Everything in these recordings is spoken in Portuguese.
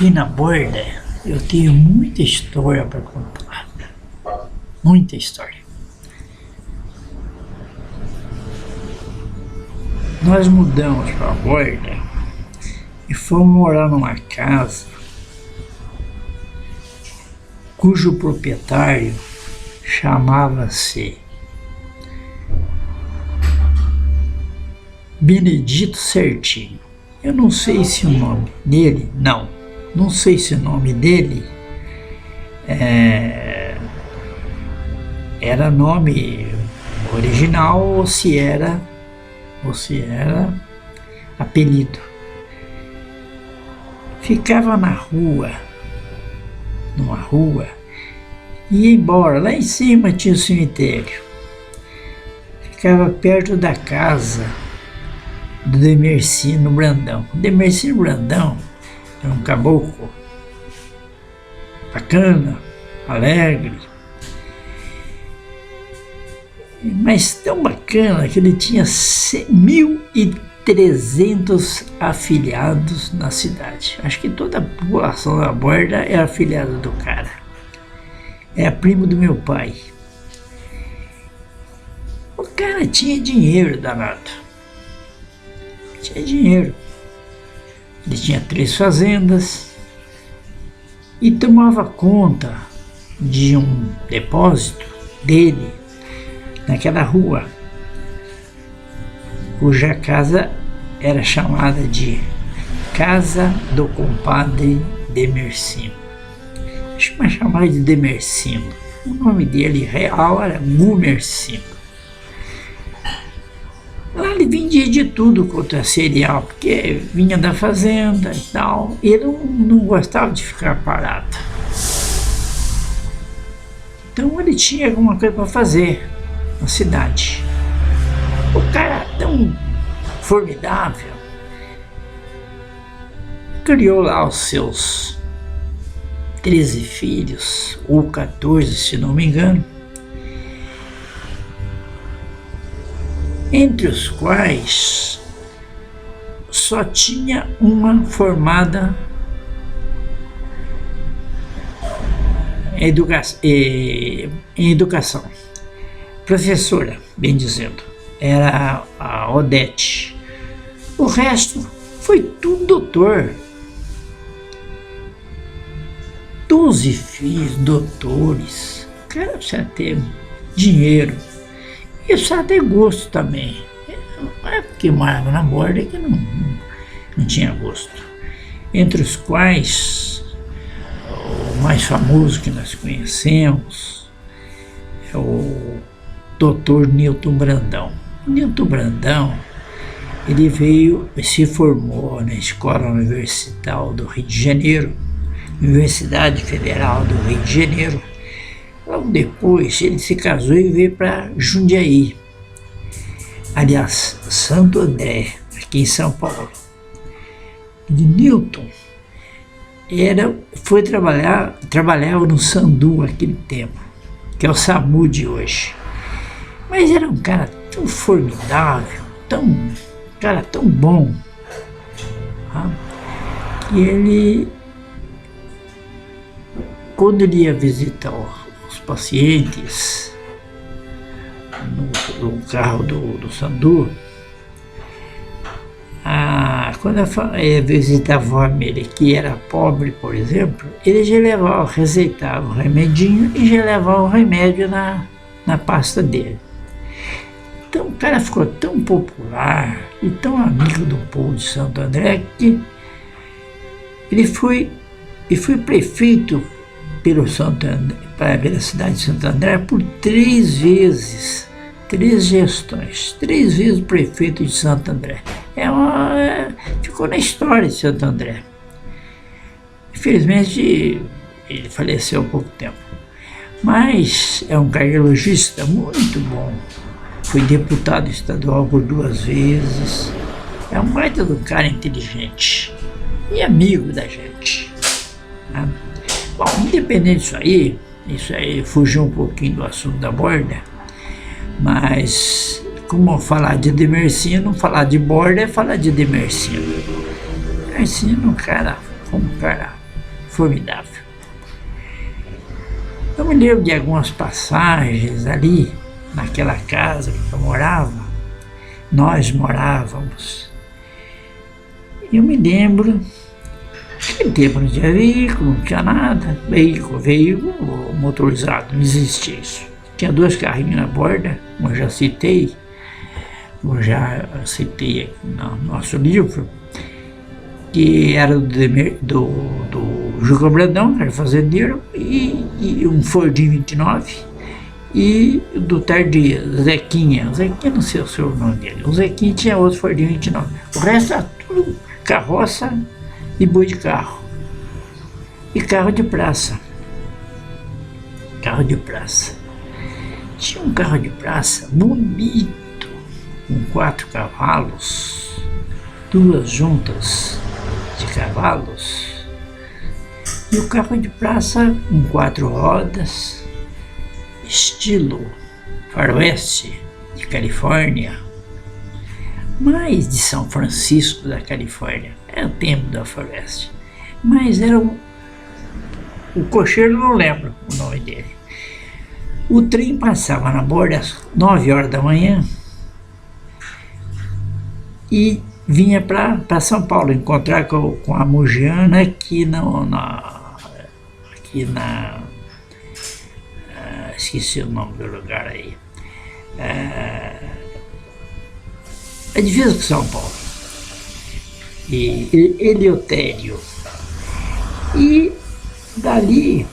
Aqui na Borda eu tenho muita história para contar. Muita história. Nós mudamos para a Borda e fomos morar numa casa cujo proprietário chamava-se Benedito Certinho. Eu não sei se o nome dele, não sei se o nome dele era nome original ou se era apelido. Ficava numa rua, e ia embora. Lá em cima tinha o cemitério. Ficava perto da casa do Demercino Brandão. O Demercino Brandão era um caboclo bacana, alegre, mas tão bacana que ele tinha 1.300 afiliados na cidade. Acho que toda a população da Borda era afiliada do cara. Era primo do meu pai. O cara tinha dinheiro danado. Tinha dinheiro. Ele tinha 3 fazendas e tomava conta de um depósito dele naquela rua, cuja casa era chamada de Casa do Compadre Demercino. Acho que chamava de Demercino. O nome dele real era Gumercino. Lá ele vendia de tudo contra cereal, porque vinha da fazenda e tal. E ele não gostava de ficar parado. Então ele tinha alguma coisa para fazer na cidade. O cara tão formidável criou lá os seus 13 filhos, ou 14, se não me engano, entre os quais só tinha uma formada em educação, professora, bem dizendo, era a Odete. O resto foi tudo doutor. 12 filhos, doutores. O cara precisa ter dinheiro. E precisa ter gosto também. Não é porque morava na Borda que não tinha gosto. Entre os quais, o mais famoso que nós conhecemos é o Dr. Newton Brandão. O Newton Brandão, ele se formou na Escola Universitária do Rio de Janeiro, Universidade Federal do Rio de Janeiro. Logo depois ele se casou e veio para Jundiaí, aliás, Santo André, aqui em São Paulo. E Newton trabalhava no Sandu naquele tempo, que é o SAMU de hoje. Mas era um cara tão formidável, cara tão bom, tá? Que ele, quando ele ia visitar os pacientes no carro do Sandu, quando ia visitar a família que era pobre, por exemplo, ele já receitava o remedinho e já levava o remédio na pasta dele. Então o cara ficou tão popular e tão amigo do povo de Santo André que ele foi prefeito pela cidade de Santo André por 3 vezes, 3 gestões, 3 vezes prefeito de Santo André. Ficou na história de Santo André. Infelizmente ele faleceu há pouco tempo, mas é um cardiologista muito bom. Foi deputado estadual por 2 vezes. É um baita do cara inteligente e amigo da gente, né? Bom, independente disso aí fugiu um pouquinho do assunto da Borda, mas como falar de Demercino, falar de Borda é falar de Demercino. Demercino, um cara formidável. Eu me lembro de algumas passagens ali, naquela casa que eu morava, nós morávamos. Eu me lembro, naquele tempo não tinha veículo, não tinha nada, veículo motorizado, não existia isso. Tinha 2 carrinhos na borda, como eu já citei aqui no nosso livro, que era do Juca Brandão, que era fazendeiro, e um Fordinho 29, e do Tardia, Zequinha, não sei o sobrenome dele, o Zequinha tinha outro Fordinho 29, o resto era tudo carroça e boi de carro, e carro de praça. Tinha um carro de praça bonito, com 4 cavalos, 2 juntas de cavalos, e o carro de praça com 4 rodas, estilo faroeste de Califórnia, mais de São Francisco da Califórnia, é o tempo da faroeste, mas era o cocheiro, não lembro o nome dele. O trem passava na borda às 9 horas da manhã e vinha para São Paulo encontrar com a Mugiana aqui esqueci o nome do lugar aí, a divisa com São Paulo, e Eleutério, e dali,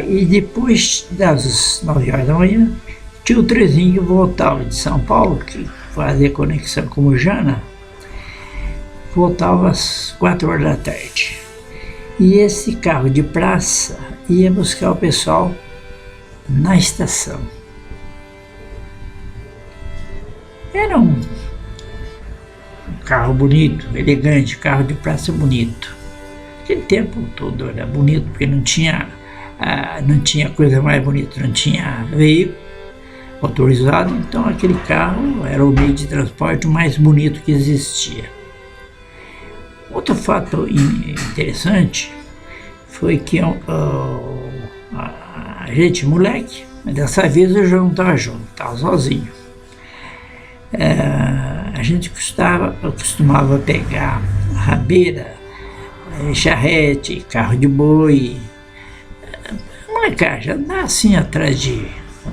e depois das 9 horas da manhã tinha o trezinho que voltava de São Paulo, que fazia conexão com Mugiana, voltava às 4 horas da tarde. E esse carro de praça ia buscar o pessoal na estação. Era um carro bonito, elegante, carro de praça bonito. Aquele tempo todo era bonito, porque não tinha coisa mais bonita, não tinha veículo motorizado, então aquele carro era o meio de transporte mais bonito que existia. Outro fato interessante foi que a gente, moleque, mas dessa vez eu já não estava junto, estava sozinho. A gente costumava pegar rabeira, charrete, carro de boi, molecagem, andar assim atrás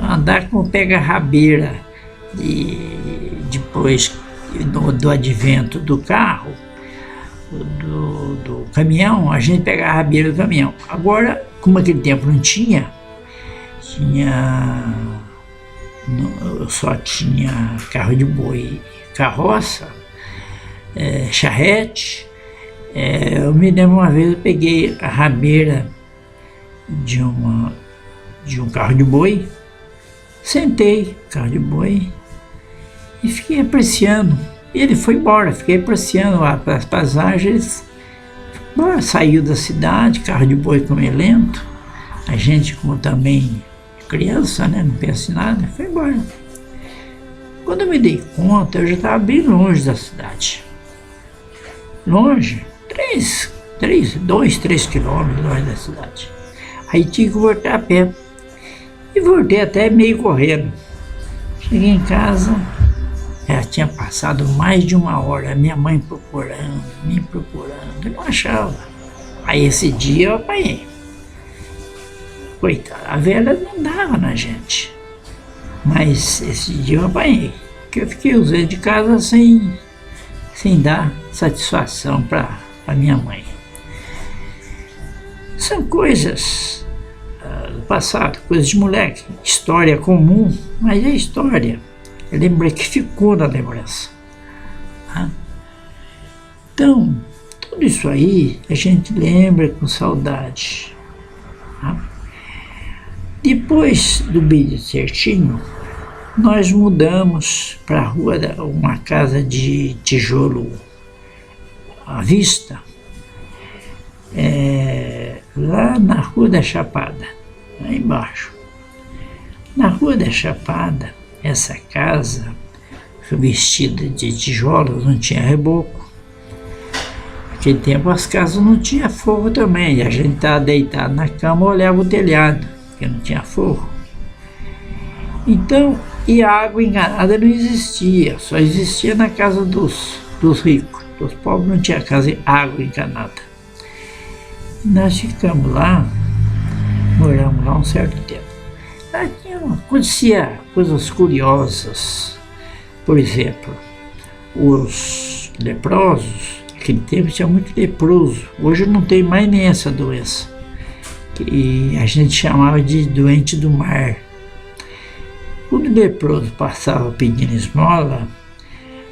andar como pega rabeira, depois do advento do carro, do caminhão, a gente pegava a rabeira do caminhão. Agora, como aquele tempo não tinha, só tinha carro de boi, carroça, charrete. Eu me lembro uma vez, eu peguei a rabeira de um carro de boi, sentei no carro de boi e fiquei apreciando. Ele foi embora, fiquei apreciando as paisagens. Saiu da cidade, carro de boi como lento, a gente, como também criança, né, não pensa em nada, foi embora. Quando eu me dei conta, eu já estava bem longe da cidade. Longe, 2, 3 quilômetros longe da cidade. Aí tinha que voltar a pé. E voltei até meio correndo. Cheguei em casa, já tinha passado mais de 1 hora, minha mãe me procurando, eu não achava. Aí esse dia eu apanhei. Coitada, a velha não dava na gente. Mas esse dia eu apanhei, porque eu fiquei usando de casa sem dar satisfação para minha mãe. São coisas do passado, coisas de moleque, história comum, mas é história. Lembra que ficou na lembrança. Tá? Então, tudo isso aí a gente lembra com saudade. Tá? Depois do Bem Certinho, nós mudamos para a rua, uma casa de tijolo à vista, lá na Rua da Chapada, lá embaixo. Na Rua da Chapada, essa casa revestida de tijolos, não tinha reboco. naquele tempo as casas não tinham fogo também, e a gente estava deitado na cama, olhava o telhado, porque não tinha fogo. Então, e a água encanada não existia, só existia na casa dos ricos. Os pobres não tinham casa água encanada. E nós ficamos lá, moramos lá um certo tempo. Lá acontecia coisas curiosas. Por exemplo, os leprosos, naquele tempo tinha muito leproso. Hoje não tem mais nem essa doença, que a gente chamava de doente do mar. Quando o leproso passava pedindo esmola,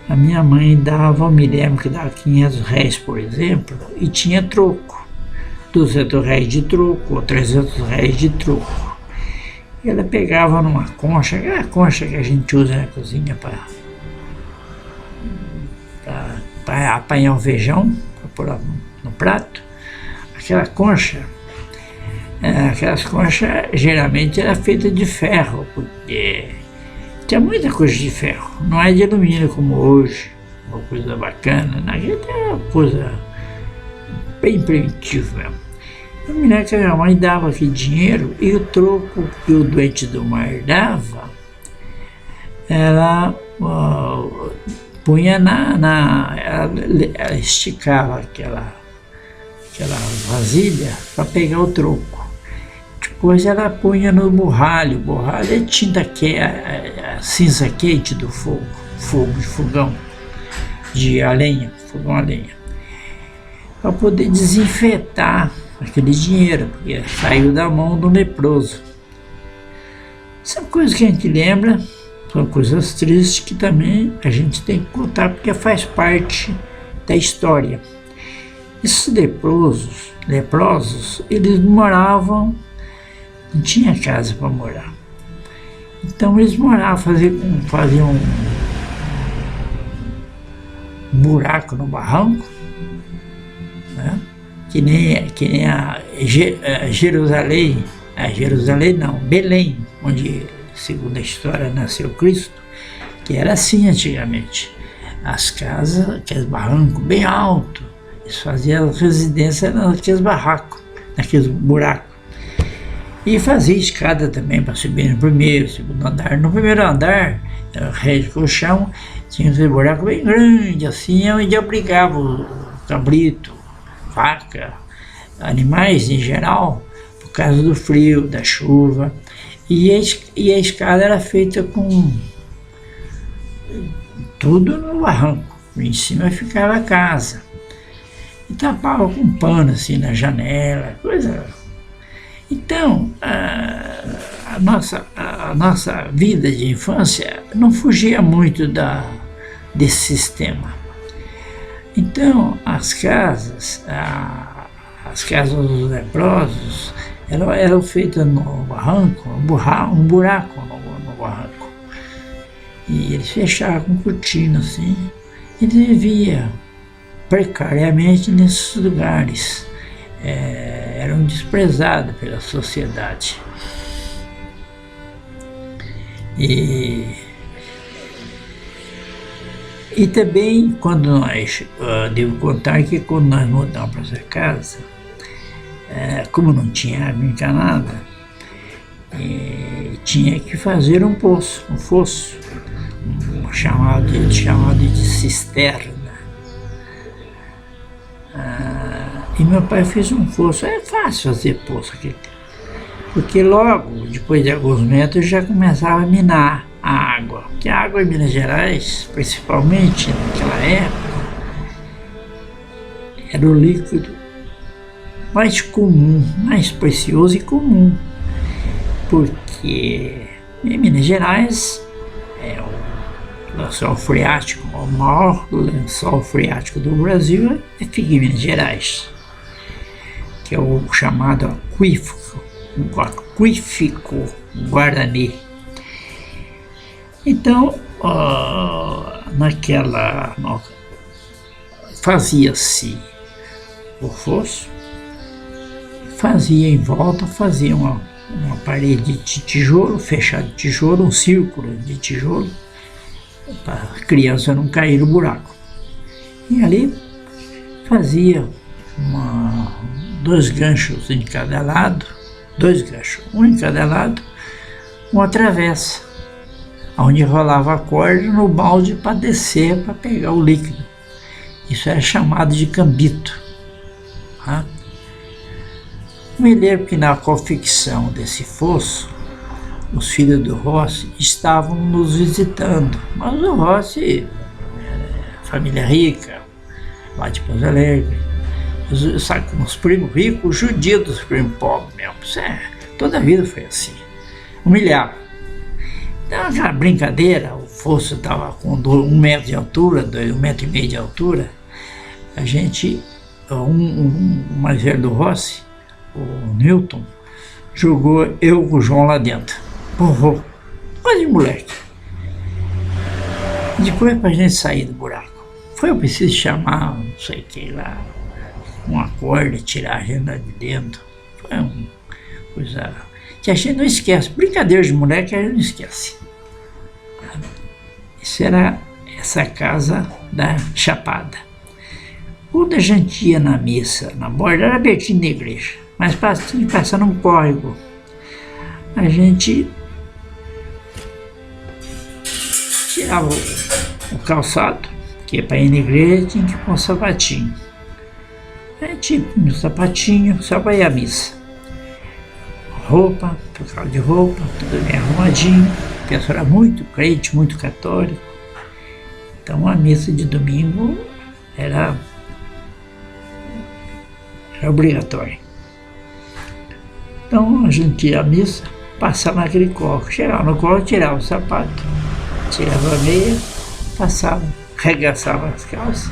a minha mãe dava, eu me lembro que dava 500 reais, por exemplo, e tinha troco. 200 reais de troco, ou 300 reais de troco. E ela pegava numa concha, aquela concha que a gente usa na cozinha para apanhar o feijão, para pôr no prato. Aquela concha, aquelas conchas geralmente era feita de ferro, porque tinha muita coisa de ferro, não é de alumínio como hoje, uma coisa bacana, naquele era uma coisa bem primitiva mesmo. Eu me lembro que a minha mãe dava aqui dinheiro e o troco que o doente do mar dava, ela punha ela esticava aquela vasilha para pegar o troco. Depois ela punha no borralho. O borralho é tinta a cinza quente do fogo de fogão, de lenha, fogão a lenha, para poder desinfetar aquele dinheiro, porque saiu da mão do leproso. São coisas que a gente lembra, são coisas tristes que também a gente tem que contar, porque faz parte da história. Esses leprosos, eles moravam, não tinha casa para morar. Então eles moravam, faziam um buraco no barranco, né? que nem a Jerusalém não, Belém, onde, segundo a história, nasceu Cristo, que era assim antigamente. As casas, aqueles barrancos bem altos, eles faziam residência naqueles barracos, naqueles buracos. E fazia escada também para subir no primeiro, segundo andar. No primeiro andar, reto com o chão, tinha esse buraco bem grande, assim, onde abrigava o cabrito, vaca, animais em geral, por causa do frio, da chuva. E a escada era feita com tudo no barranco. Em cima ficava a casa. E tapava com pano assim na janela, coisa. Então, a nossa vida de infância não fugia muito desse sistema. Então, as casas dos leprosos eram feitas no barranco, um buraco no barranco. E eles fechavam com cortina assim, e eles viviam precariamente nesses lugares. Eram desprezados pela sociedade. E também, quando devo contar que quando nós mudamos para essa casa, como não tinha água encanada, tinha que fazer um fosso, chamado de cisterna. E meu pai fez um poço. É fácil fazer poço aqui, porque logo, depois de alguns metros, já começava a minar a água. Porque a água em Minas Gerais, principalmente naquela época, era o líquido mais comum, mais precioso e comum. Porque em Minas Gerais é o lençol freático, o maior lençol freático do Brasil fica em Minas Gerais, que é o chamado aquífico Guarani. Então, fazia-se o fosso, fazia em volta, fazia uma parede de tijolo, fechada de tijolo, um círculo de tijolo, para a criança não cair no buraco. E ali fazia dois ganchos em cada lado, dois ganchos, um em cada lado, uma travessa, onde rolava a corda no balde para descer, para pegar o líquido. Isso era chamado de cambito. Tá? Me lembro que na confecção desse fosso, os filhos do Rossi estavam nos visitando, mas o Rossi era família rica, lá de Pouso Alegre, sabe, com os primos ricos, judios dos primos pobres mesmo. Toda a vida foi assim, humilhava. Então aquela brincadeira, o fosso estava com 1 metro de altura, 1,5 metro de altura, a gente, o mais velho do Rossi, o Newton, jogou eu com o João lá dentro. Porrou, coisa de moleque. Depois, para a gente sair do buraco, foi preciso chamar, não sei o que lá, uma corda, tirar a gente lá de dentro. Foi uma coisa que a gente não esquece. Brincadeira de moleque a gente não esquece. Isso era essa casa da Chapada. Quando a gente ia na missa, na borda, era pertinho da igreja, mas passando um córrego, a gente tirava o calçado, que para ir na igreja tinha que pôr um sapatinho. A gente punha um sapatinho só para ir à missa. Roupa, trocava de roupa, tudo bem arrumadinho. O pessoal era muito crente, muito católico. Então a missa de domingo era obrigatória. Então a gente ia à missa, passava naquele córrego. Chegava no córrego, tirava o sapato, tirava a meia, passava, arregaçava as calças.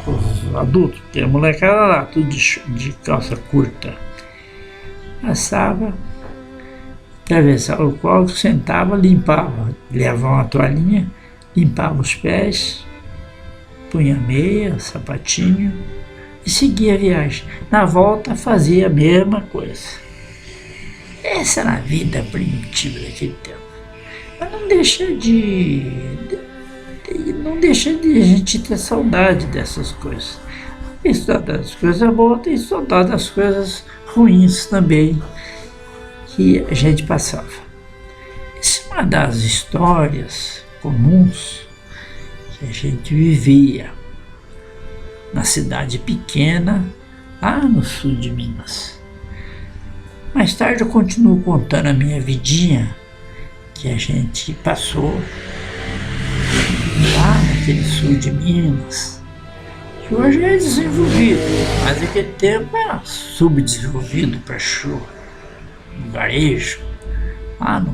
Os adultos, porque a molecada lá, tudo de calça curta. Passava, atravessava o córrego, sentava, limpava, levava uma toalhinha, limpava os pés, punha meia, sapatinho e seguia a viagem. Na volta fazia a mesma coisa. Essa era a vida primitiva daquele tempo. Mas não deixa de a gente ter saudade dessas coisas. Tem saudade das coisas boas, tem saudade das coisas ruins também que a gente passava. Essa é uma das histórias comuns que a gente vivia na cidade pequena, lá no sul de Minas. Mais tarde eu continuo contando a minha vidinha que a gente passou lá naquele sul de Minas, que hoje é desenvolvido, mas naquele tempo era subdesenvolvido para show, no varejo. Lá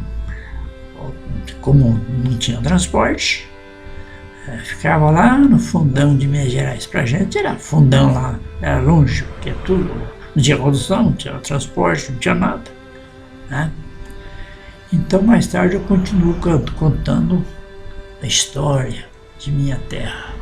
como não tinha transporte, ficava lá no fundão de Minas Gerais. Pra gente era fundão lá, era longe, porque tudo, não tinha condução, não tinha transporte, não tinha nada, né? Então mais tarde eu continuo contando a história de minha terra.